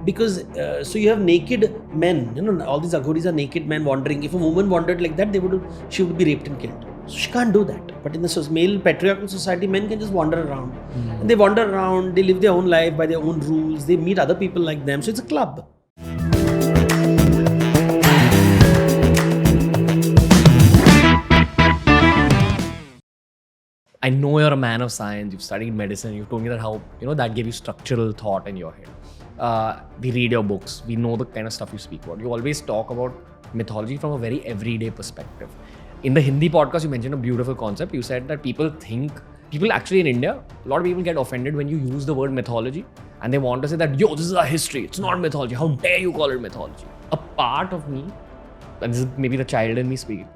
Because so you have naked men, all these aghoris are naked men wandering. If a woman wandered like that, she would be raped and killed. So she can't do that. But in the male patriarchal society, men can just wander around. And they wander around, they live their own life by their own rules, they meet other people like them. So it's a club. I know you're a man of science, you've studied medicine, you've told me that how, that gave you structural thought in your head. We read your books, we know the kind of stuff you speak about. You always talk about mythology from a very everyday perspective. In the Hindi podcast, you mentioned a beautiful concept. You said that people actually in India, a lot of people get offended when you use the word mythology and they want to say that, this is our history, it's not mythology, how dare you call it mythology? A part of me, and this is maybe the child in me speaking,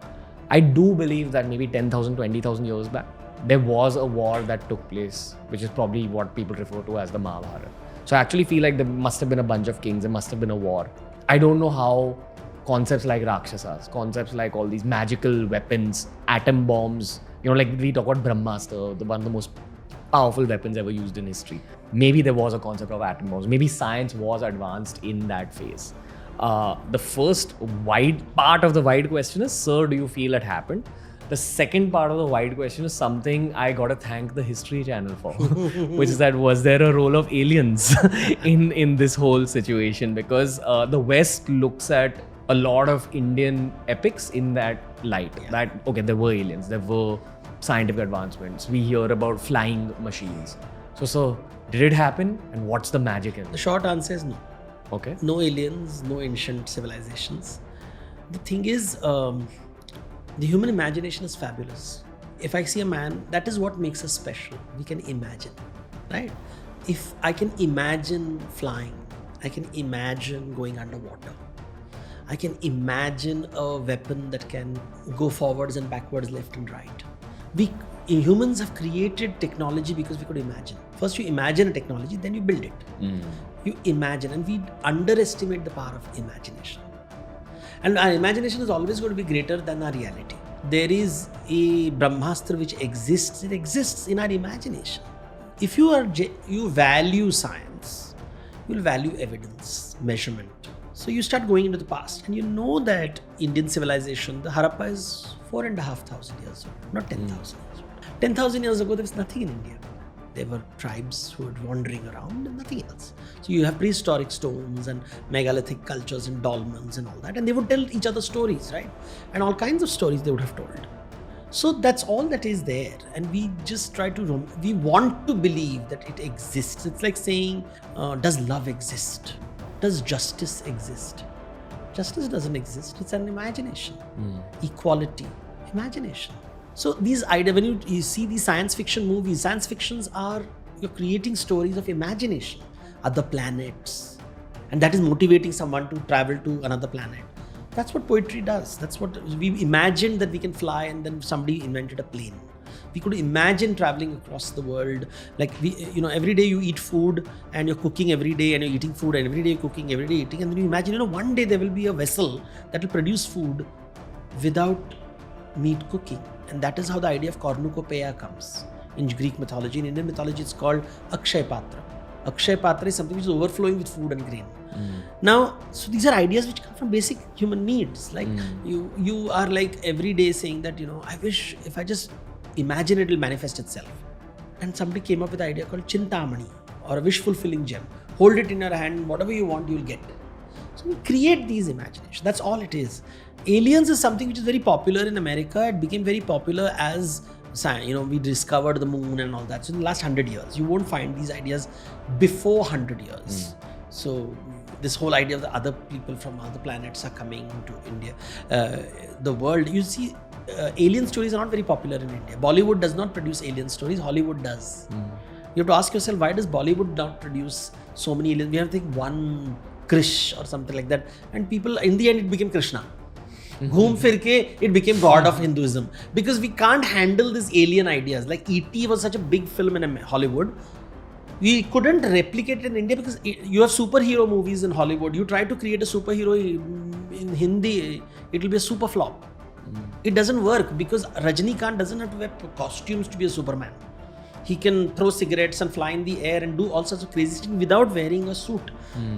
I do believe that maybe 10,000, 20,000 years back, there was a war that took place, which is probably what people refer to as the Mahabharata. So I actually feel like there must have been a bunch of kings, there must have been a war. I don't know how concepts like Rakshasas, concepts like all these magical weapons, atom bombs, like we talk about Brahmastra, one of the most powerful weapons ever used in history. Maybe there was a concept of atom bombs. Maybe science was advanced in that phase. The first part of the wide question is, sir, do you feel it happened? The second part of the wide question is something I gotta thank the History Channel for, which is that was there a role of aliens in this whole situation? Because the West looks at a lot of Indian epics in that light. Yeah. That, okay, there were aliens, there were scientific advancements, we hear about flying machines. So did it happen? And what's the magic in it? The short answer is no. Okay. No aliens, no ancient civilizations. The thing is, the human imagination is fabulous. If I see a man, that is what makes us special. We can imagine, right? If I can imagine flying, I can imagine going underwater. I can imagine a weapon that can go forwards and backwards, left and right. Humans have created technology because we could imagine. First you imagine a technology, then you build it. You imagine, and we underestimate the power of imagination. And our imagination is always going to be greater than our reality. There is a Brahmastra which exists, it exists in our imagination. If you value science, you will value evidence, measurement. So you start going into the past, and you know that Indian civilization, the Harappa is 4,500 years old, not 10,000 years old. 10,000 years ago, there was nothing in India. There were tribes who were wandering around and nothing else. So you have prehistoric stones and megalithic cultures and dolmens and all that. And they would tell each other stories, right? And all kinds of stories they would have told. So that's all that is there. And we just we want to believe that it exists. It's like saying, does love exist? Does justice exist? Justice doesn't exist. It's an imagination. Equality, imagination. So these ideas, when you see these science fiction movies, science fictions are, you're creating stories of imagination, other planets, and that is motivating someone to travel to another planet. That's what poetry does. That's what we imagined, that we can fly, and then somebody invented a plane. We could imagine traveling across the world. Like every day you eat food and you're cooking every day, and you're eating food, and every day you're cooking, every day eating, and then you imagine, one day there will be a vessel that will produce food without meat cooking. And that is how the idea of cornucopia comes. In Greek mythology, in Indian mythology, it's called Akshay Patra. Akshay Patra is something which is overflowing with food and grain. Now, so these are ideas which come from basic human needs. Like you are like every day saying that, I wish if I just imagine it will manifest itself. And somebody came up with an idea called Chintamani, or a wish-fulfilling gem. Hold it in your hand, whatever you want, you'll get. So we create these imaginations. That's all it is. Aliens is something which is very popular in America. It became very popular as science. We discovered the moon and all that. So in the last 100 years, you won't find these ideas before 100 years. So this whole idea of the other people from other planets are coming to India. The world, you see, alien stories are not very popular in India. Bollywood does not produce alien stories. Hollywood does. You have to ask yourself, why does Bollywood not produce so many aliens? We have to think one Krish or something like that. And people, in the end, it became Krishna. Ghoom fir ke, it became God of Hinduism. Because we can't handle these alien ideas. Like E.T. was such a big film in Hollywood. We couldn't replicate it in India because you have superhero movies in Hollywood. You try to create a superhero in Hindi, it will be a super flop. It doesn't work because Rajinikanth doesn't have to wear costumes to be a Superman. He can throw cigarettes and fly in the air and do all sorts of crazy things without wearing a suit.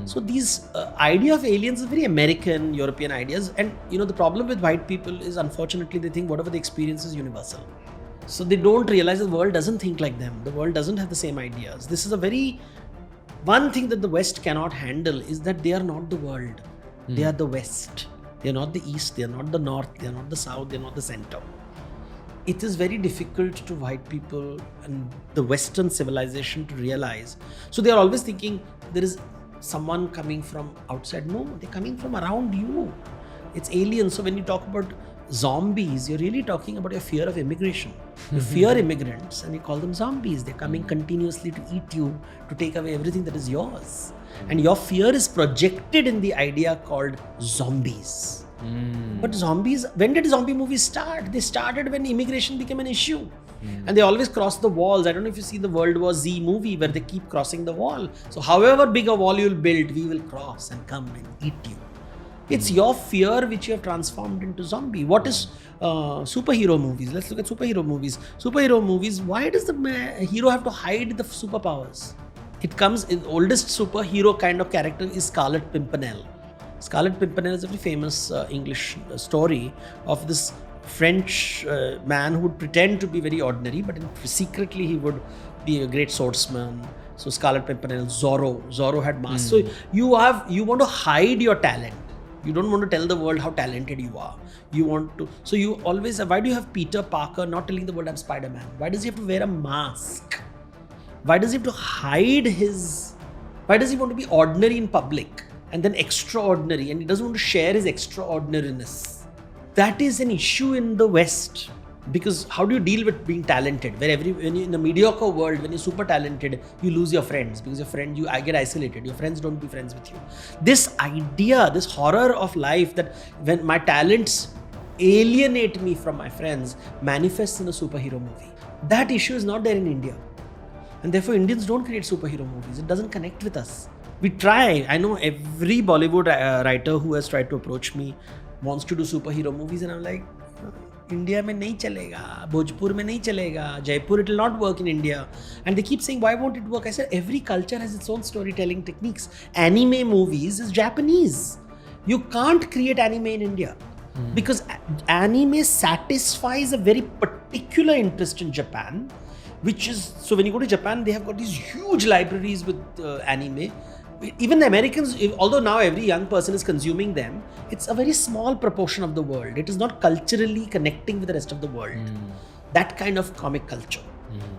So these idea of aliens is very American, European ideas. And the problem with white people is, unfortunately, they think whatever they experience is universal. So they don't realize the world doesn't think like them. The world doesn't have the same ideas. This is one thing that the West cannot handle is that they are not the world. They are the West. They are not the East. They are not the North. They are not the South. They are not the center. It is very difficult to white people and the Western civilization to realize. So they are always thinking there is someone coming from outside. No, they're coming from around you. It's aliens. So when you talk about zombies, you're really talking about your fear of immigration. You fear immigrants and you call them zombies. They're coming continuously to eat you, to take away everything that is yours. And your fear is projected in the idea called zombies. But zombies, when did zombie movies start? They started when immigration became an issue. And they always cross the walls. I don't know if you see the World War Z movie where they keep crossing the wall. So however big a wall you'll build, we will cross and come and eat you. It's your fear which you have transformed into zombie. What is superhero movies? Let's look at superhero movies. Superhero movies, why does the hero have to hide the superpowers? It comes in oldest superhero kind of character is Scarlet Pimpernel. Scarlet Pimpernel is a very famous English story of this French man who would pretend to be very ordinary, but secretly he would be a great swordsman. So Scarlet Pimpernel, Zorro had masks. So you want to hide your talent. You don't want to tell the world how talented you are. You want to. So you always. Why do you have Peter Parker not telling the world I'm Spider-Man? Why does he have to wear a mask? Why does he have to hide his? Why does he want to be ordinary in public and then extraordinary, and he doesn't want to share his extraordinariness? That is an issue in the West. Because how do you deal with being talented? When you're in a mediocre world, when you're super talented, you lose your friends because I get isolated. Your friends don't be friends with you. This idea, this horror of life that when my talents alienate me from my friends manifests in a superhero movie. That issue is not there in India. And therefore Indians don't create superhero movies. It doesn't connect with us. We try. I know every Bollywood writer who has tried to approach me wants to do superhero movies, and I'm like, India mein nahi chalega, Bhojpur mein nahi chalega, Jaipur it will not work in India. And they keep saying, why won't it work? I said, every culture has its own storytelling techniques. Anime movies is Japanese. You can't create anime in India because anime satisfies a very particular interest in Japan, which is, so when you go to Japan, they have got these huge libraries with anime. Even the Americans, although now every young person is consuming them, it's a very small proportion of the world. It is not culturally connecting with the rest of the world. That kind of comic culture.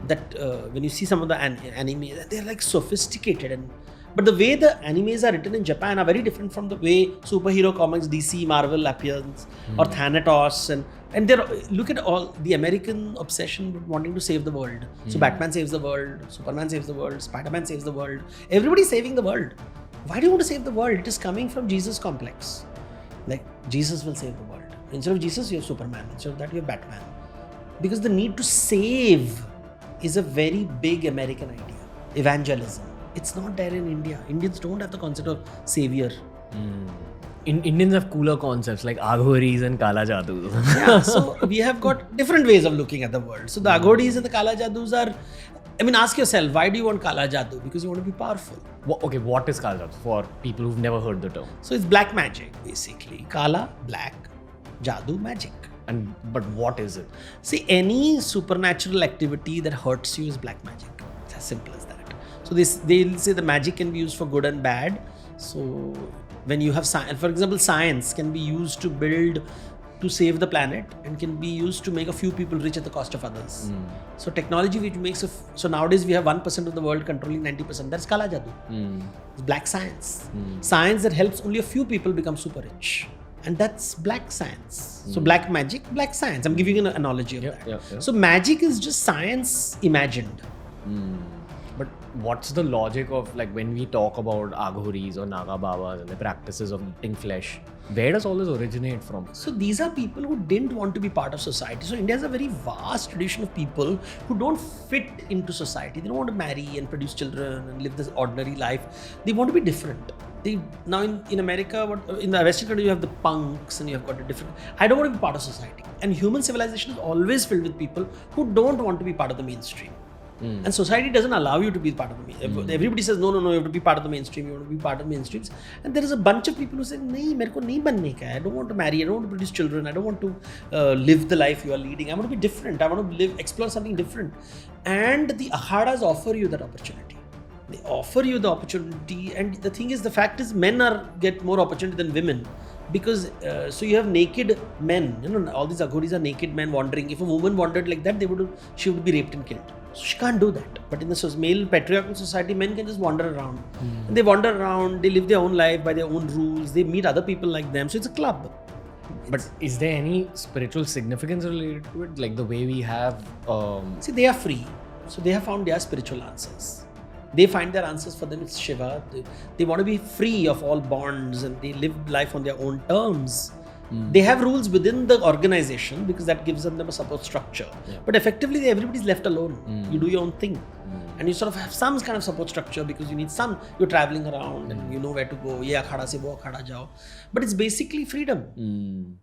That when you see some of the anime, they're like sophisticated. But the way the animes are written in Japan are very different from the way superhero comics, DC, Marvel appears, or Thanatos. And look at all the American obsession with wanting to save the world. So Batman saves the world, Superman saves the world, Spider-Man saves the world. Everybody's saving the world. Why do you want to save the world? It is coming from Jesus complex. Like, Jesus will save the world. Instead of Jesus, you have Superman. Instead of that, you have Batman. Because the need to save is a very big American idea. Evangelism. It's not there in India. Indians don't have the concept of savior. Indians have cooler concepts like Aghoris and Kala Jadoo. Yeah, so we have got different ways of looking at the world. So the Aghoris and the Kala Jadus are, ask yourself, why do you want Kala Jadoo? Because you want to be powerful. What is Kala Jadoo for people who've never heard the term? So it's black magic, basically. Kala, black, Jadoo, magic. But what is it? See, any supernatural activity that hurts you is black magic. It's as simple as that. So they'll say the magic can be used for good and bad. So when you have science, for example, science can be used to save the planet and can be used to make a few people rich at the cost of others. So technology which makes so nowadays we have 1% of the world controlling 90%. That's Kala Jadoo. It's black science. Science that helps only a few people become super rich. And that's black science. So black magic, black science. I'm giving you an analogy of that. Yeah. So magic is just science imagined. But what's the logic of, like, when we talk about Aghoris or Naga Babas and the practices of eating flesh, where does all this originate from? So these are people who didn't want to be part of society. So India has a very vast tradition of people who don't fit into society. They don't want to marry and produce children and live this ordinary life. They want to be different. Now in America, in the Western country, you have the punks and you have got a different. I don't want to be part of society. And human civilization is always filled with people who don't want to be part of the mainstream. And society doesn't allow you to be part of the mainstream. Everybody says, no, you have to be part of the mainstream, you want to be part of the mainstreams. And there is a bunch of people who say, nahi, mereko nahi banne ka hai. I don't want to marry, I don't want to produce children, I don't want to live the life you are leading. I want to be different, I want to explore something different. And the akhadas offer you that opportunity. They offer you the opportunity, and the thing is, the fact is, men get more opportunity than women, because so you have naked men. All these aghodis are naked men wandering. If a woman wandered like that, she would be raped and killed. So she can't do that. But in the male patriarchal society, men can just wander around. And they wander around. They live their own life by their own rules. They meet other people like them. So it's a club. But is there any spiritual significance related to it, like the way we have? See, they are free, so they have found their spiritual answers. They find their answers. For them, it's Shiva. They want to be free of all bonds, and they live life on their own terms. They have rules within the organization because that gives them a support structure. Yeah. But effectively, everybody's left alone. You do your own thing. And you sort of have some kind of support structure because you need some. You're traveling around and you know where to go. Ye akhada se wo akhada jao. But it's basically freedom.